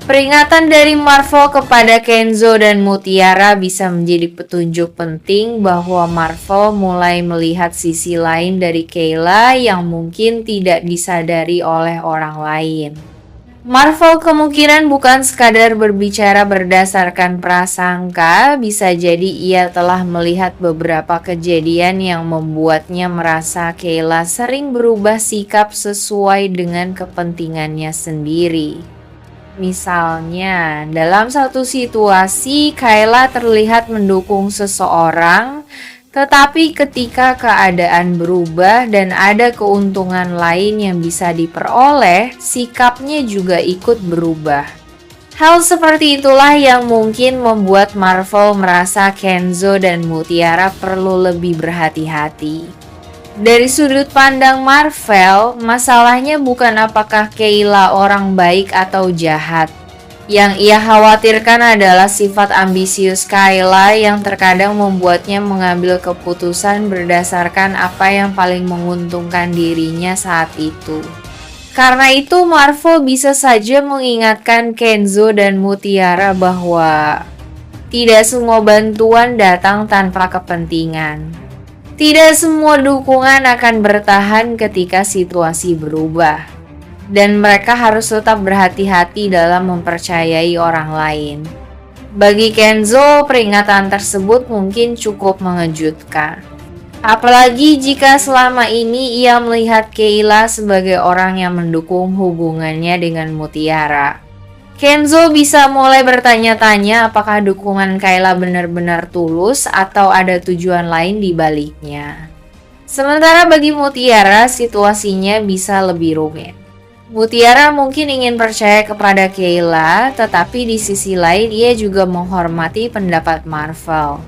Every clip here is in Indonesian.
Peringatan dari Marvel kepada Kenzo dan Mutiara bisa menjadi petunjuk penting bahwa Marvel mulai melihat sisi lain dari Kayla yang mungkin tidak disadari oleh orang lain. Marvel kemungkinan bukan sekadar berbicara berdasarkan prasangka, bisa jadi ia telah melihat beberapa kejadian yang membuatnya merasa Kayla sering berubah sikap sesuai dengan kepentingannya sendiri. Misalnya, dalam satu situasi, Kayla terlihat mendukung seseorang, tetapi ketika keadaan berubah dan ada keuntungan lain yang bisa diperoleh, sikapnya juga ikut berubah. Hal seperti itulah yang mungkin membuat Marvel merasa Kenzo dan Mutiara perlu lebih berhati-hati. Dari sudut pandang Marvel, masalahnya bukan apakah Kayla orang baik atau jahat. Yang ia khawatirkan adalah sifat ambisius Kayla yang terkadang membuatnya mengambil keputusan berdasarkan apa yang paling menguntungkan dirinya saat itu. Karena itu, Marvel bisa saja mengingatkan Kenzo dan Mutiara bahwa tidak semua bantuan datang tanpa kepentingan. Tidak semua dukungan akan bertahan ketika situasi berubah, dan mereka harus tetap berhati-hati dalam mempercayai orang lain. Bagi Kenzo, peringatan tersebut mungkin cukup mengejutkan. Apalagi jika selama ini ia melihat Kayla sebagai orang yang mendukung hubungannya dengan Mutiara. Kenzo bisa mulai bertanya-tanya apakah dukungan Kayla benar-benar tulus atau ada tujuan lain di baliknya. Sementara bagi Mutiara, situasinya bisa lebih rumit. Mutiara mungkin ingin percaya kepada Kayla, tetapi di sisi lain ia juga menghormati pendapat Marvel.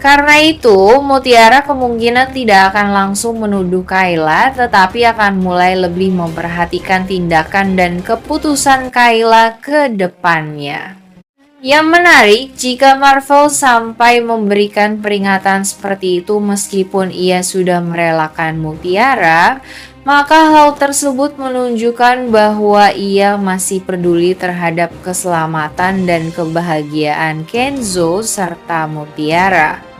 Karena itu, Mutiara kemungkinan tidak akan langsung menuduh Kayla, tetapi akan mulai lebih memperhatikan tindakan dan keputusan Kayla ke depannya. Yang menarik, jika Marvel sampai memberikan peringatan seperti itu meskipun ia sudah merelakan Mutiara, maka hal tersebut menunjukkan bahwa ia masih peduli terhadap keselamatan dan kebahagiaan Kenzo serta Mutiara.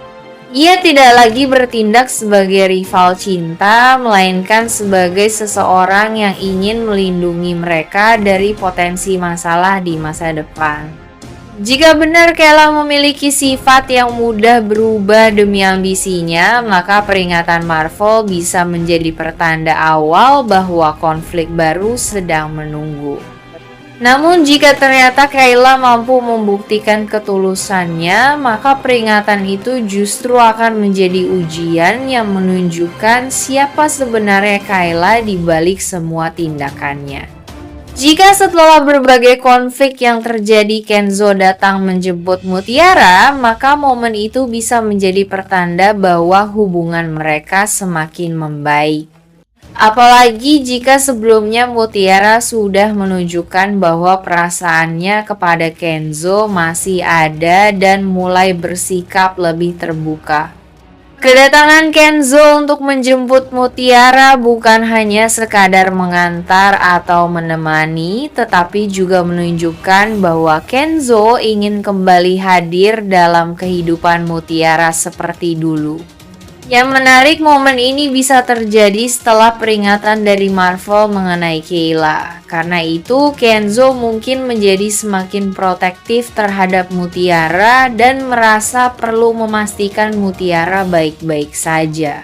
Ia tidak lagi bertindak sebagai rival cinta, melainkan sebagai seseorang yang ingin melindungi mereka dari potensi masalah di masa depan. Jika benar Kayla memiliki sifat yang mudah berubah demi ambisinya, maka peringatan Marvel bisa menjadi pertanda awal bahwa konflik baru sedang menunggu. Namun jika ternyata Kayla mampu membuktikan ketulusannya, maka peringatan itu justru akan menjadi ujian yang menunjukkan siapa sebenarnya Kayla di balik semua tindakannya. Jika setelah berbagai konflik yang terjadi Kenzo datang menjemput Mutiara, maka momen itu bisa menjadi pertanda bahwa hubungan mereka semakin membaik. Apalagi jika sebelumnya Mutiara sudah menunjukkan bahwa perasaannya kepada Kenzo masih ada dan mulai bersikap lebih terbuka. Kedatangan Kenzo untuk menjemput Mutiara bukan hanya sekadar mengantar atau menemani, tetapi juga menunjukkan bahwa Kenzo ingin kembali hadir dalam kehidupan Mutiara seperti dulu. Yang menarik, momen ini bisa terjadi setelah peringatan dari Marvel mengenai Kayla. Karena itu, Kenzo mungkin menjadi semakin protektif terhadap Mutiara dan merasa perlu memastikan Mutiara baik-baik saja.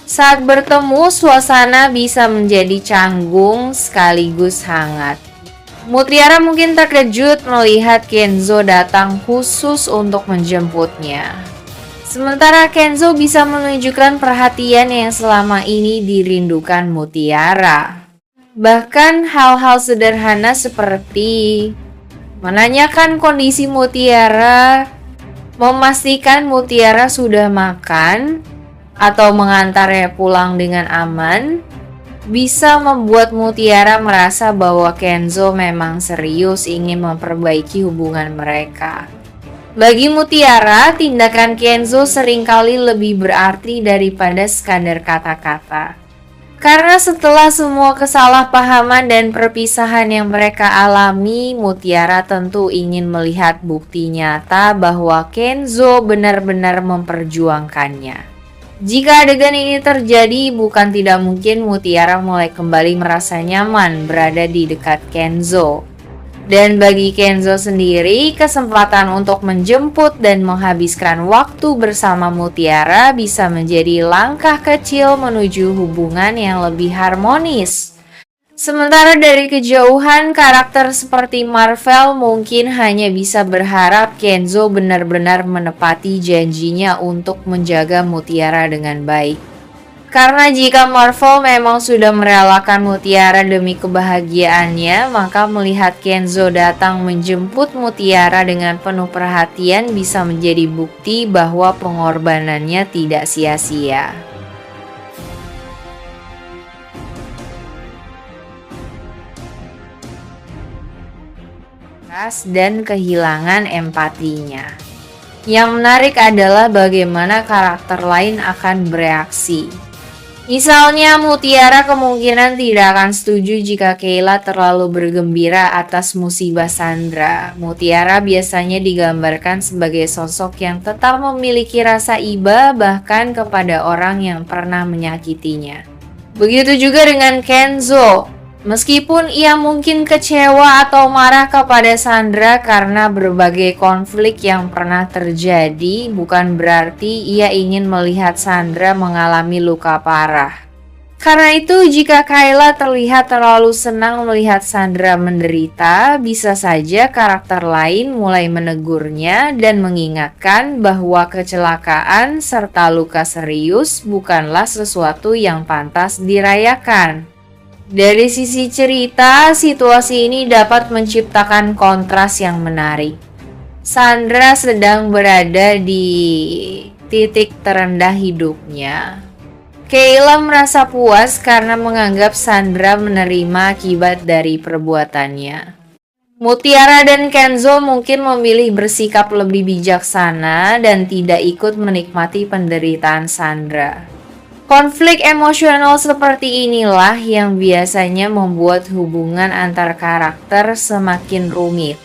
Saat bertemu, suasana bisa menjadi canggung sekaligus hangat. Mutiara mungkin terkejut melihat Kenzo datang khusus untuk menjemputnya. Sementara Kenzo bisa menunjukkan perhatian yang selama ini dirindukan Mutiara. Bahkan hal-hal sederhana seperti menanyakan kondisi Mutiara, memastikan Mutiara sudah makan, atau mengantarnya pulang dengan aman, bisa membuat Mutiara merasa bahwa Kenzo memang serius ingin memperbaiki hubungan mereka. Bagi Mutiara, tindakan Kenzo seringkali lebih berarti daripada sekadar kata-kata. Karena setelah semua kesalahpahaman dan perpisahan yang mereka alami, Mutiara tentu ingin melihat bukti nyata bahwa Kenzo benar-benar memperjuangkannya. Jika adegan ini terjadi, bukan tidak mungkin Mutiara mulai kembali merasa nyaman berada di dekat Kenzo. Dan bagi Kenzo sendiri, kesempatan untuk menjemput dan menghabiskan waktu bersama Mutiara bisa menjadi langkah kecil menuju hubungan yang lebih harmonis. Sementara dari kejauhan, karakter seperti Marvel mungkin hanya bisa berharap Kenzo benar-benar menepati janjinya untuk menjaga Mutiara dengan baik. Karena jika Marvel memang sudah merelakan Mutiara demi kebahagiaannya, maka melihat Kenzo datang menjemput Mutiara dengan penuh perhatian bisa menjadi bukti bahwa pengorbanannya tidak sia-sia. Dan kehilangan empatinya. Yang menarik adalah bagaimana karakter lain akan bereaksi. Misalnya, Mutiara kemungkinan tidak akan setuju jika Kayla terlalu bergembira atas musibah Sandra. Mutiara biasanya digambarkan sebagai sosok yang tetap memiliki rasa iba bahkan kepada orang yang pernah menyakitinya. Begitu juga dengan Kenzo. Meskipun ia mungkin kecewa atau marah kepada Sandra karena berbagai konflik yang pernah terjadi, bukan berarti ia ingin melihat Sandra mengalami luka parah. Karena itu, jika Kayla terlihat terlalu senang melihat Sandra menderita, bisa saja karakter lain mulai menegurnya dan mengingatkan bahwa kecelakaan serta luka serius bukanlah sesuatu yang pantas dirayakan. Dari sisi cerita, situasi ini dapat menciptakan kontras yang menarik. Sandra sedang berada di titik terendah hidupnya. Kayla merasa puas karena menganggap Sandra menerima akibat dari perbuatannya. Mutiara dan Kenzo mungkin memilih bersikap lebih bijaksana dan tidak ikut menikmati penderitaan Sandra. Konflik emosional seperti inilah yang biasanya membuat hubungan antar karakter semakin rumit.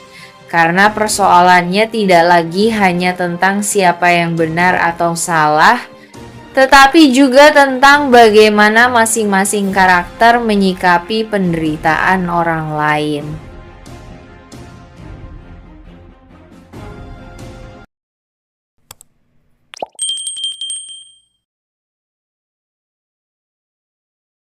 Karena persoalannya tidak lagi hanya tentang siapa yang benar atau salah, tetapi juga tentang bagaimana masing-masing karakter menyikapi penderitaan orang lain.